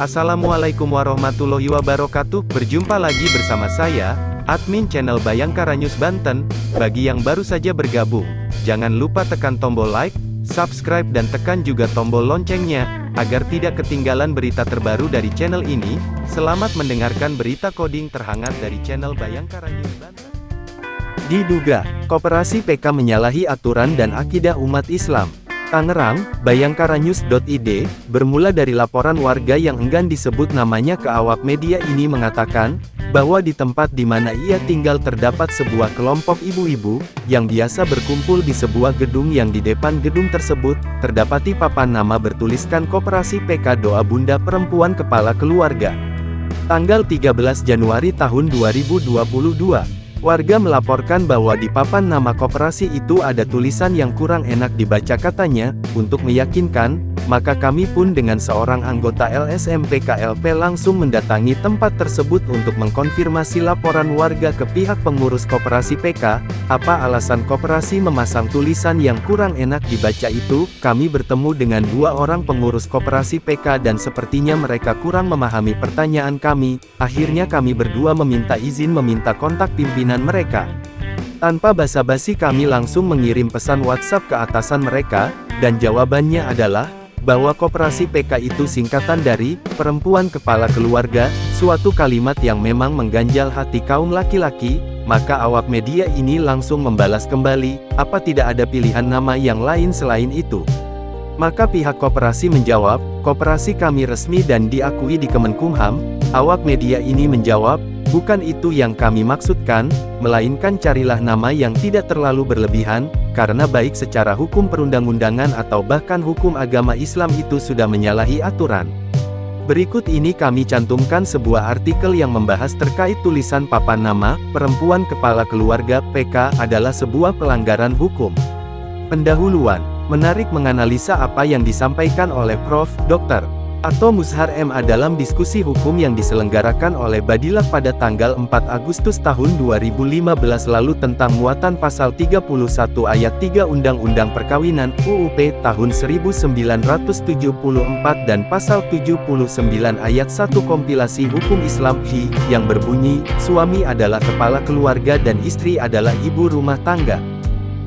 Assalamualaikum warahmatullahi wabarakatuh. Berjumpa lagi bersama saya, admin channel Bayangkara News Banten. Bagi yang baru saja bergabung, jangan lupa tekan tombol like, subscribe dan tekan juga tombol loncengnya, agar tidak ketinggalan berita terbaru dari channel ini. Selamat mendengarkan berita coding terhangat dari channel Bayangkara News Banten. Diduga, Koperasi PK menyalahi aturan dan akidah umat Islam. Tangerang, Bayangkaranews.id, bermula dari laporan warga yang enggan disebut namanya ke awak media ini mengatakan, bahwa di tempat di mana ia tinggal terdapat sebuah kelompok ibu-ibu, yang biasa berkumpul di sebuah gedung yang di depan gedung tersebut, terdapati papan nama bertuliskan Koperasi PK Doa Bunda Perempuan Kepala Keluarga. Tanggal 13 Januari tahun 2022. Warga melaporkan bahwa di papan nama koperasi itu ada tulisan yang kurang enak dibaca katanya. Untuk meyakinkan, maka kami pun dengan seorang anggota LSM PKLP langsung mendatangi tempat tersebut untuk mengkonfirmasi laporan warga ke pihak pengurus koperasi PK. Apa alasan koperasi memasang tulisan yang kurang enak dibaca itu? Kami bertemu dengan dua orang pengurus koperasi PK dan sepertinya mereka kurang memahami pertanyaan kami. Akhirnya kami berdua meminta izin meminta kontak pimpinan mereka. Tanpa basa-basi kami langsung mengirim pesan WhatsApp ke atasan mereka, dan jawabannya adalah, bahwa Koperasi PK itu singkatan dari, Perempuan Kepala Keluarga, suatu kalimat yang memang mengganjal hati kaum laki-laki. Maka awak media ini langsung membalas kembali, apa tidak ada pilihan nama yang lain selain itu? Maka pihak koperasi menjawab, koperasi kami resmi dan diakui di Kemenkumham. Awak media ini menjawab, bukan itu yang kami maksudkan, melainkan carilah nama yang tidak terlalu berlebihan, karena baik secara hukum perundang-undangan atau bahkan hukum agama Islam itu sudah menyalahi aturan. Berikut ini kami cantumkan sebuah artikel yang membahas terkait tulisan papan nama, Perempuan Kepala Keluarga, PK, adalah sebuah pelanggaran hukum. Pendahuluan, menarik menganalisa apa yang disampaikan oleh Prof. Dr. Atto Muzhar MA dalam diskusi hukum yang diselenggarakan oleh Badilah pada tanggal 4 Agustus tahun 2015 lalu tentang muatan pasal 31 ayat 3 Undang-Undang Perkawinan UUP tahun 1974 dan pasal 79 ayat 1 kompilasi hukum Islam HI yang berbunyi, suami adalah kepala keluarga dan istri adalah ibu rumah tangga.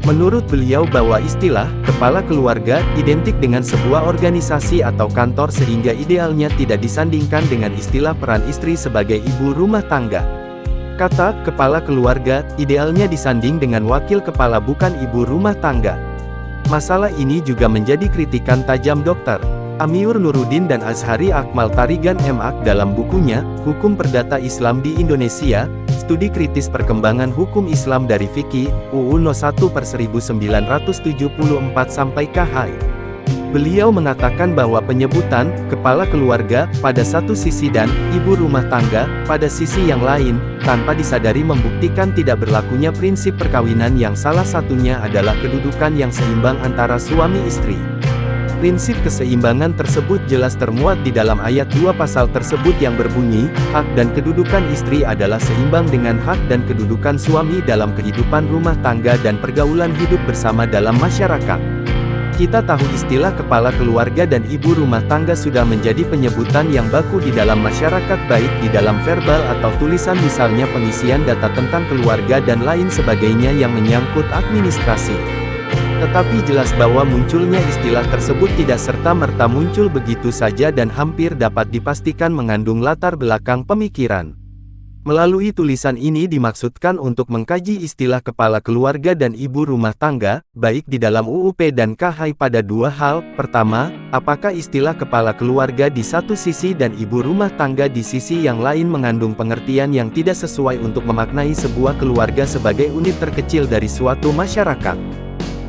Menurut beliau bahwa istilah kepala keluarga identik dengan sebuah organisasi atau kantor sehingga idealnya tidak disandingkan dengan istilah peran istri sebagai ibu rumah tangga. Kata kepala keluarga idealnya disanding dengan wakil kepala bukan ibu rumah tangga. Masalah ini juga menjadi kritikan tajam Dr. Amiur Nuruddin dan Azhari Akmal Tarigan MA dalam bukunya Hukum Perdata Islam di Indonesia, Studi Kritis Perkembangan Hukum Islam dari Fikih, UU No. 1/1974 sampai KHI. Beliau mengatakan bahwa penyebutan kepala keluarga pada satu sisi dan ibu rumah tangga pada sisi yang lain, tanpa disadari membuktikan tidak berlakunya prinsip perkawinan yang salah satunya adalah kedudukan yang seimbang antara suami istri. Prinsip keseimbangan tersebut jelas termuat di dalam ayat 2 pasal tersebut yang berbunyi, hak dan kedudukan istri adalah seimbang dengan hak dan kedudukan suami dalam kehidupan rumah tangga dan pergaulan hidup bersama dalam masyarakat. Kita tahu istilah kepala keluarga dan ibu rumah tangga sudah menjadi penyebutan yang baku di dalam masyarakat baik di dalam verbal atau tulisan misalnya pengisian data tentang keluarga dan lain sebagainya yang menyangkut administrasi. Tetapi jelas bahwa munculnya istilah tersebut tidak serta-merta muncul begitu saja dan hampir dapat dipastikan mengandung latar belakang pemikiran. Melalui tulisan ini dimaksudkan untuk mengkaji istilah kepala keluarga dan ibu rumah tangga, baik di dalam UUP dan KHI pada dua hal. Pertama, apakah istilah kepala keluarga di satu sisi dan ibu rumah tangga di sisi yang lain mengandung pengertian yang tidak sesuai untuk memaknai sebuah keluarga sebagai unit terkecil dari suatu masyarakat.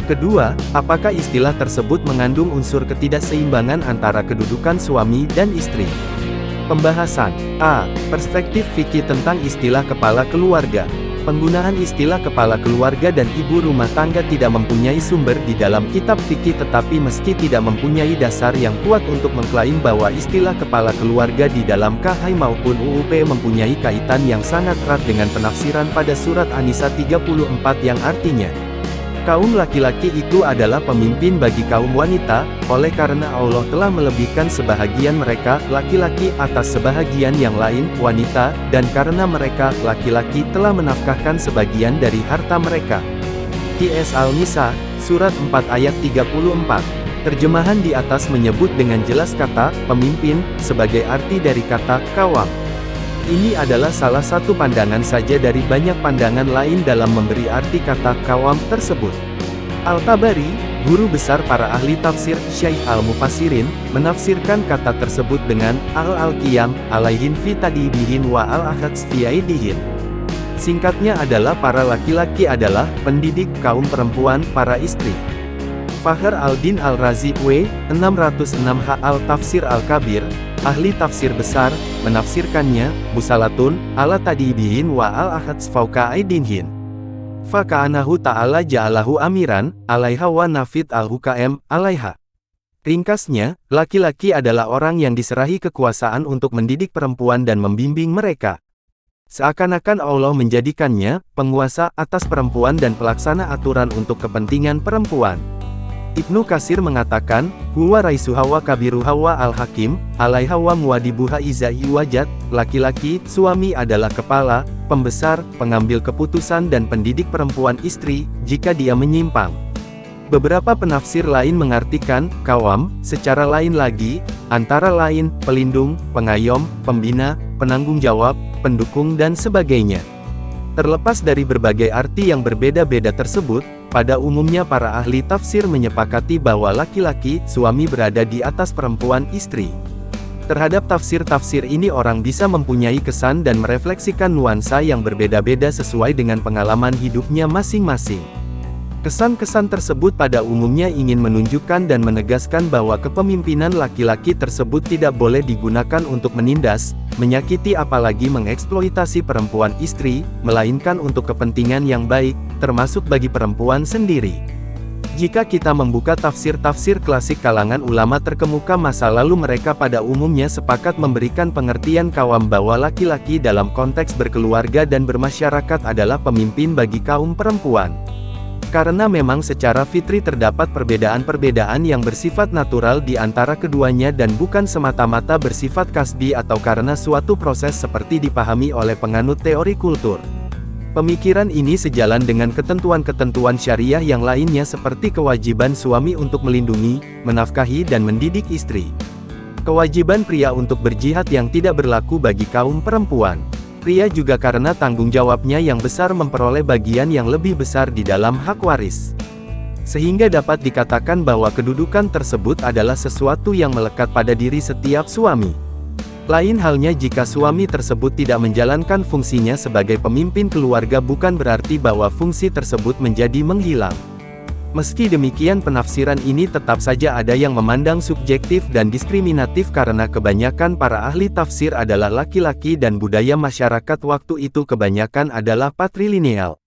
Kedua, apakah istilah tersebut mengandung unsur ketidakseimbangan antara kedudukan suami dan istri? Pembahasan A. Perspektif fikih tentang istilah kepala keluarga. Penggunaan istilah kepala keluarga dan ibu rumah tangga tidak mempunyai sumber di dalam kitab fikih tetapi meski tidak mempunyai dasar yang kuat untuk mengklaim bahwa istilah kepala keluarga di dalam KHI maupun UUP mempunyai kaitan yang sangat erat dengan penafsiran pada surat An-Nisa 34 yang artinya Kaum laki-laki itu adalah pemimpin bagi kaum wanita, oleh karena Allah telah melebihkan sebahagian mereka, laki-laki, atas sebahagian yang lain, wanita, dan karena mereka, laki-laki, telah menafkahkan sebagian dari harta mereka. Qs Al-Nisa, Surat 4 ayat 34. Terjemahan di atas menyebut dengan jelas kata, pemimpin, sebagai arti dari kata, kawam. Ini adalah salah satu pandangan saja dari banyak pandangan lain dalam memberi arti kata kawam tersebut. Al-Tabari, guru besar para ahli tafsir, Syaikh Al-Mufassirin, menafsirkan kata tersebut dengan al-qiyam alaihin fi tadibihin wa al-akhadz fi aidihin. Singkatnya adalah para laki-laki adalah pendidik kaum perempuan, para istri. Fakhr al-Din al-Razi W. 606H Al-Tafsir Al-Kabir, ahli tafsir besar, menafsirkannya, musalatun, ala tadibihin wa al-akhadz fauka aidinhin. Faka'anahu ta'ala ja'alahu amiran, alaiha wa nafid al-hukam, alaiha. Ringkasnya, laki-laki adalah orang yang diserahi kekuasaan untuk mendidik perempuan dan membimbing mereka. Seakan-akan Allah menjadikannya, penguasa atas perempuan dan pelaksana aturan untuk kepentingan perempuan. Ibnu Katsir mengatakan, huwa raisuha wa kabiruha wa al-hakim, alaiha wa muwadibuha iza iwajat, laki-laki, suami adalah kepala, pembesar, pengambil keputusan dan pendidik perempuan istri, jika dia menyimpang. Beberapa penafsir lain mengartikan, kawam, secara lain lagi, antara lain, pelindung, pengayom, pembina, penanggung jawab, pendukung dan sebagainya. Terlepas dari berbagai arti yang berbeda-beda tersebut, pada umumnya para ahli tafsir menyepakati bahwa laki-laki, suami berada di atas perempuan, istri. Terhadap tafsir-tafsir ini orang bisa mempunyai kesan dan merefleksikan nuansa yang berbeda-beda sesuai dengan pengalaman hidupnya masing-masing. Kesan-kesan tersebut pada umumnya ingin menunjukkan dan menegaskan bahwa kepemimpinan laki-laki tersebut tidak boleh digunakan untuk menindas, menyakiti apalagi mengeksploitasi perempuan istri, melainkan untuk kepentingan yang baik, termasuk bagi perempuan sendiri. Jika kita membuka tafsir-tafsir klasik kalangan ulama terkemuka masa lalu, mereka pada umumnya sepakat memberikan pengertian kawam bahwa laki-laki dalam konteks berkeluarga dan bermasyarakat adalah pemimpin bagi kaum perempuan. Karena memang secara fitri terdapat perbedaan-perbedaan yang bersifat natural di antara keduanya dan bukan semata-mata bersifat kasbi atau karena suatu proses seperti dipahami oleh penganut teori kultur. Pemikiran ini sejalan dengan ketentuan-ketentuan syariah yang lainnya seperti kewajiban suami untuk melindungi, menafkahi dan mendidik istri. Kewajiban pria untuk berjihad yang tidak berlaku bagi kaum perempuan. Pria juga karena tanggung jawabnya yang besar memperoleh bagian yang lebih besar di dalam hak waris. Sehingga dapat dikatakan bahwa kedudukan tersebut adalah sesuatu yang melekat pada diri setiap suami. Lain halnya jika suami tersebut tidak menjalankan fungsinya sebagai pemimpin keluarga, bukan berarti bahwa fungsi tersebut menjadi menghilang. Meski demikian, penafsiran ini tetap saja ada yang memandang subjektif dan diskriminatif karena kebanyakan para ahli tafsir adalah laki-laki dan budaya masyarakat waktu itu kebanyakan adalah patrilineal.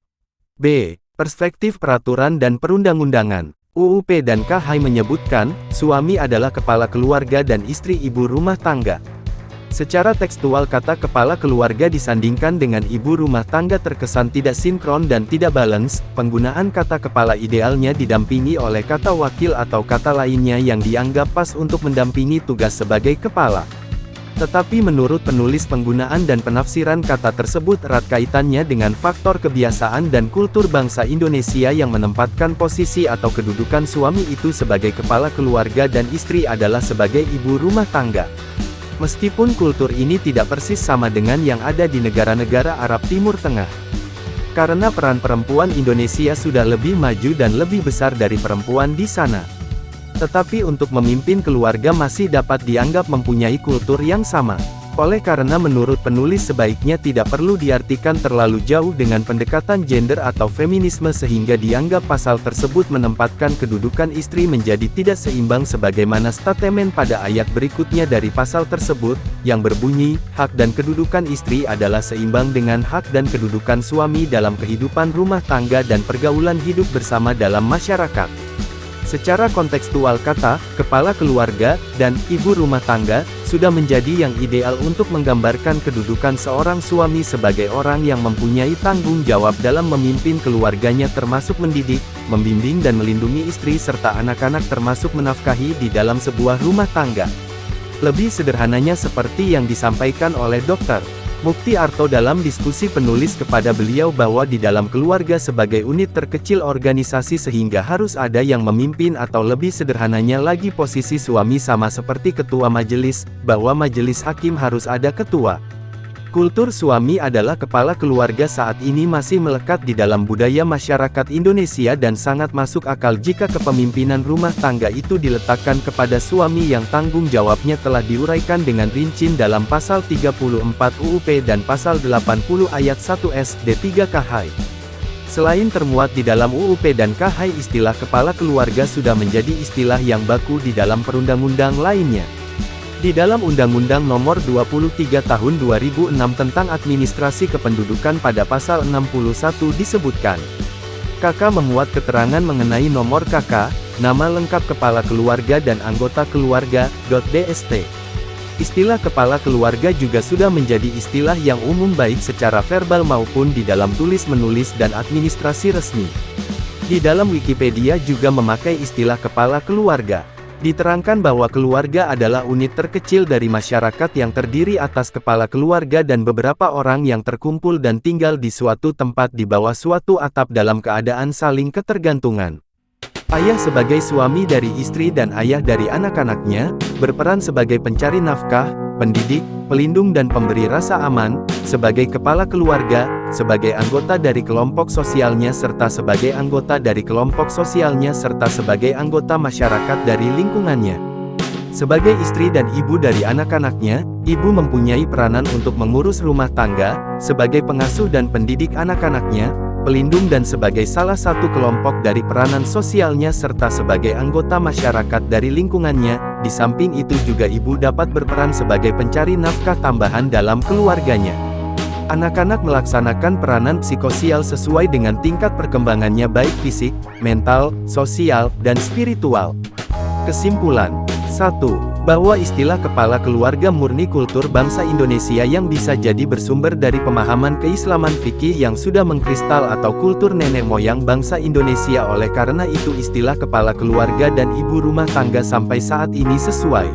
B. Perspektif peraturan dan perundang-undangan. UUP dan KHI menyebutkan, suami adalah kepala keluarga dan istri ibu rumah tangga. Secara tekstual kata kepala keluarga disandingkan dengan ibu rumah tangga terkesan tidak sinkron dan tidak balance. Penggunaan kata kepala idealnya didampingi oleh kata wakil atau kata lainnya yang dianggap pas untuk mendampingi tugas sebagai kepala. Tetapi menurut penulis, penggunaan dan penafsiran kata tersebut erat kaitannya dengan faktor kebiasaan dan kultur bangsa Indonesia yang menempatkan posisi atau kedudukan suami itu sebagai kepala keluarga dan istri adalah sebagai ibu rumah tangga. Meskipun kultur ini tidak persis sama dengan yang ada di negara-negara Arab Timur Tengah. Karena peran perempuan Indonesia sudah lebih maju dan lebih besar dari perempuan di sana. Tetapi untuk memimpin keluarga masih dapat dianggap mempunyai kultur yang sama. Oleh karena menurut penulis sebaiknya tidak perlu diartikan terlalu jauh dengan pendekatan gender atau feminisme sehingga dianggap pasal tersebut menempatkan kedudukan istri menjadi tidak seimbang sebagaimana statement pada ayat berikutnya dari pasal tersebut, yang berbunyi, hak dan kedudukan istri adalah seimbang dengan hak dan kedudukan suami dalam kehidupan rumah tangga dan pergaulan hidup bersama dalam masyarakat. Secara kontekstual kata, kepala keluarga, dan ibu rumah tangga, sudah menjadi yang ideal untuk menggambarkan kedudukan seorang suami sebagai orang yang mempunyai tanggung jawab dalam memimpin keluarganya termasuk mendidik, membimbing dan melindungi istri serta anak-anak termasuk menafkahi di dalam sebuah rumah tangga. Lebih sederhananya seperti yang disampaikan oleh Dr. Mukti Arto dalam diskusi penulis kepada beliau bahwa di dalam keluarga sebagai unit terkecil organisasi sehingga harus ada yang memimpin atau lebih sederhananya lagi posisi suami sama seperti ketua majelis, bahwa majelis hakim harus ada ketua. Kultur suami adalah kepala keluarga saat ini masih melekat di dalam budaya masyarakat Indonesia dan sangat masuk akal jika kepemimpinan rumah tangga itu diletakkan kepada suami yang tanggung jawabnya telah diuraikan dengan rinci dalam pasal 34 UUP dan pasal 80 ayat 1 SD 3 KHI. Selain termuat di dalam UUP dan KHI, istilah kepala keluarga sudah menjadi istilah yang baku di dalam perundang-undang lainnya. Di dalam Undang-Undang Nomor 23 Tahun 2006 tentang Administrasi Kependudukan pada pasal 61 disebutkan, KK memuat keterangan mengenai nomor KK, nama lengkap kepala keluarga dan anggota keluarga, .bst. Istilah kepala keluarga juga sudah menjadi istilah yang umum baik secara verbal maupun di dalam tulis-menulis dan administrasi resmi. Di dalam Wikipedia juga memakai istilah kepala keluarga. Diterangkan bahwa keluarga adalah unit terkecil dari masyarakat yang terdiri atas kepala keluarga dan beberapa orang yang terkumpul dan tinggal di suatu tempat di bawah suatu atap dalam keadaan saling ketergantungan. Ayah sebagai suami dari istri dan ayah dari anak-anaknya, berperan sebagai pencari nafkah, pendidik, pelindung dan pemberi rasa aman, sebagai kepala keluarga, sebagai anggota dari kelompok sosialnya serta sebagai anggota dari kelompok sosialnya serta sebagai anggota masyarakat dari lingkungannya. Sebagai istri dan ibu dari anak-anaknya, ibu mempunyai peranan untuk mengurus rumah tangga, sebagai pengasuh dan pendidik anak-anaknya, pelindung dan sebagai salah satu kelompok dari peranan sosialnya serta sebagai anggota masyarakat dari lingkungannya. Di samping itu juga ibu dapat berperan sebagai pencari nafkah tambahan dalam keluarganya. Anak-anak melaksanakan peranan psikososial sesuai dengan tingkat perkembangannya baik fisik, mental, sosial, dan spiritual. Kesimpulan 1. Bahwa istilah kepala keluarga murni kultur bangsa Indonesia yang bisa jadi bersumber dari pemahaman keislaman fikih yang sudah mengkristal atau kultur nenek moyang bangsa Indonesia. Oleh karena itu istilah kepala keluarga dan ibu rumah tangga sampai saat ini sesuai.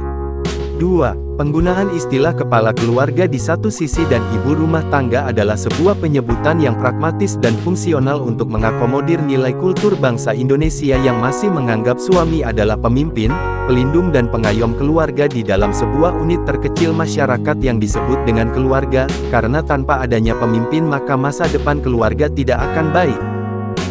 2. Penggunaan istilah kepala keluarga di satu sisi dan ibu rumah tangga adalah sebuah penyebutan yang pragmatis dan fungsional untuk mengakomodir nilai kultur bangsa Indonesia yang masih menganggap suami adalah pemimpin, pelindung dan pengayom keluarga di dalam sebuah unit terkecil masyarakat yang disebut dengan keluarga, karena tanpa adanya pemimpin maka masa depan keluarga tidak akan baik.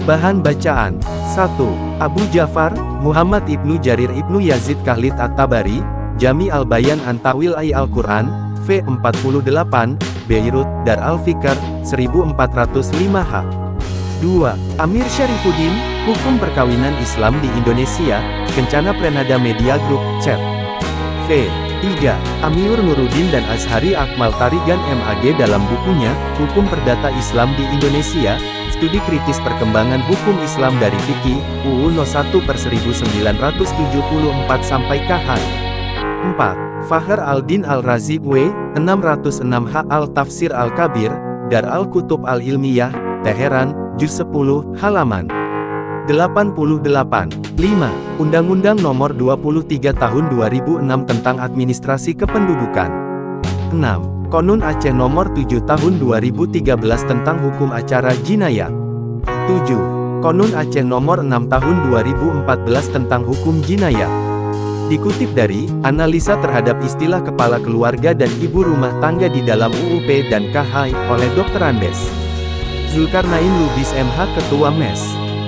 Bahan bacaan 1. Abu Ja'far, Muhammad Ibnu Jarir Ibnu Yazid Khalid At-Tabari, Jami Al-Bayan An-Tawil Al-Quran, V48, Beirut, Dar Al-Fikr, 1405 H. 2. Amir Syarifuddin, Hukum Perkawinan Islam di Indonesia, Kencana Prenada Media Group, Chat. V. 3. Amiur Nuruddin dan Azhari Akmal Tarigan MAG dalam bukunya, Hukum Perdata Islam di Indonesia, Studi Kritis Perkembangan Hukum Islam dari Fikih, UU No. 1/1974-KH. 4. Fakhr Al-Din Al-Razi W. 606 H. Al-Tafsir Al-Kabir, Dar Al-Kutub Al-Ilmiyah, Teheran, Juz 10, halaman 88. 5. Undang-Undang Nomor 23 Tahun 2006 tentang Administrasi Kependudukan. 6. Konun Aceh Nomor 7 Tahun 2013 tentang Hukum Acara Jinayat. 7. Konun Aceh Nomor 6 Tahun 2014 tentang Hukum Jinayat. Dikutip dari Analisa Terhadap Istilah Kepala Keluarga dan Ibu Rumah Tangga di dalam UUP dan KHI oleh Dr. Andes Zulkarnain Lubis MH Ketua MES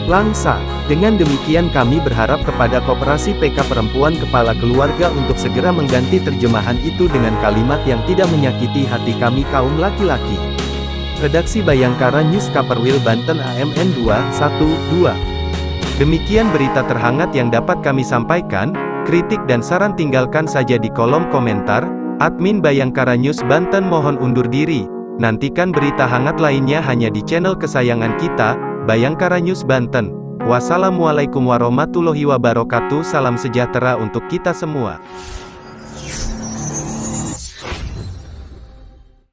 Langsa. Dengan demikian kami berharap kepada Koperasi PK Perempuan Kepala Keluarga untuk segera mengganti terjemahan itu dengan kalimat yang tidak menyakiti hati kami kaum laki-laki. Redaksi Bayangkara News Kaperwil Banten AMN 212. Demikian berita terhangat yang dapat kami sampaikan. Kritik dan saran tinggalkan saja di kolom komentar. Admin Bayangkara News Banten mohon undur diri. Nantikan berita hangat lainnya hanya di channel kesayangan kita, Bayangkara News Banten. Wassalamualaikum warahmatullahi wabarakatuh. Salam sejahtera untuk kita semua.